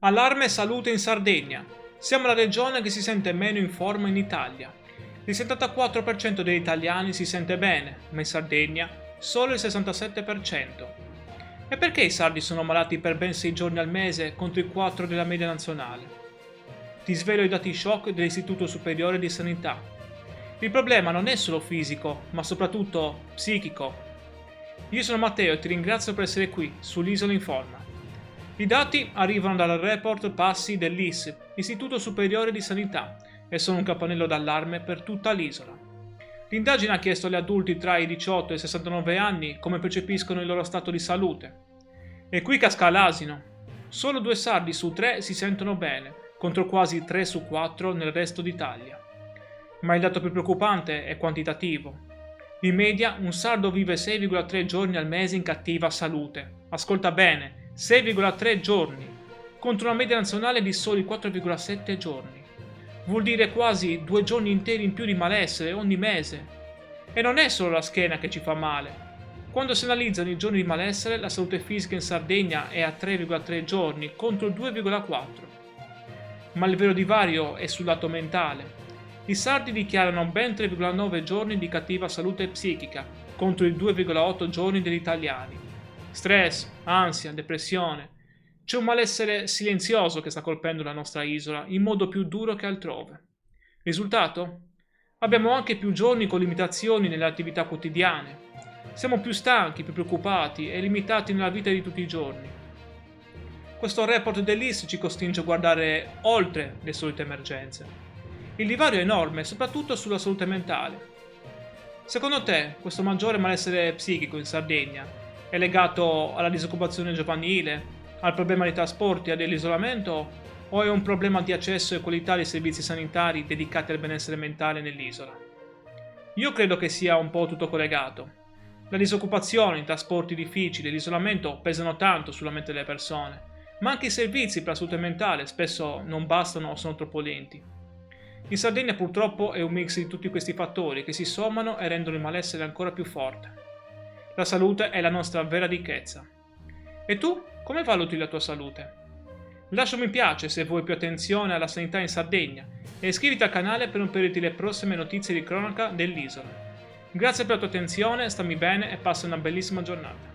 Allarme salute in Sardegna. Siamo la regione che si sente meno in forma in Italia. Il 74% degli italiani si sente bene, ma in Sardegna solo il 67%. E perché i sardi sono malati per ben 6 giorni al mese contro i 4 della media nazionale? Ti svelo i dati shock dell'Istituto Superiore di Sanità. Il problema non è solo fisico, ma soprattutto psichico. Io sono Matteo e ti ringrazio per essere qui, sull'Isola Informa. I dati arrivano dal report passi dell'ISS, Istituto Superiore di Sanità, e sono un campanello d'allarme per tutta l'isola. L'indagine ha chiesto agli adulti tra i 18 e i 69 anni come percepiscono il loro stato di salute. E qui casca l'asino. Solo 2 sardi su 3 si sentono bene, contro quasi 3 su 4 nel resto d'Italia. Ma il dato più preoccupante è quantitativo. In media un sardo vive 6,3 giorni al mese in cattiva salute. Ascolta bene, 6,3 giorni, contro una media nazionale di soli 4,7 giorni. Vuol dire quasi 2 giorni interi in più di malessere ogni mese. E non è solo la schiena che ci fa male. Quando si analizzano i giorni di malessere, la salute fisica in Sardegna è a 3,3 giorni contro il 2,4. Ma il vero divario è sul lato mentale. I sardi dichiarano ben 3,9 giorni di cattiva salute psichica contro i 2,8 giorni degli italiani. Stress, ansia, depressione. C'è un malessere silenzioso che sta colpendo la nostra isola in modo più duro che altrove. Risultato? Abbiamo anche più giorni con limitazioni nelle attività quotidiane. Siamo più stanchi, più preoccupati e limitati nella vita di tutti i giorni. Questo report dell'ISS ci costringe a guardare oltre le solite emergenze. Il divario è enorme, soprattutto sulla salute mentale. Secondo te, questo maggiore malessere psichico in Sardegna è legato alla disoccupazione giovanile, al problema dei trasporti e dell'isolamento, o è un problema di accesso e qualità dei servizi sanitari dedicati al benessere mentale nell'isola? Io credo che sia un po' tutto collegato. La disoccupazione, i trasporti difficili e l'isolamento pesano tanto sulla mente delle persone, ma anche i servizi per la salute mentale spesso non bastano o sono troppo lenti. In Sardegna purtroppo è un mix di tutti questi fattori che si sommano e rendono il malessere ancora più forte. La salute è la nostra vera ricchezza. E tu, come valuti la tua salute? Lascia un mi piace se vuoi più attenzione alla sanità in Sardegna e iscriviti al canale per non perderti le prossime notizie di cronaca dell'isola. Grazie per la tua attenzione, stammi bene e passa una bellissima giornata.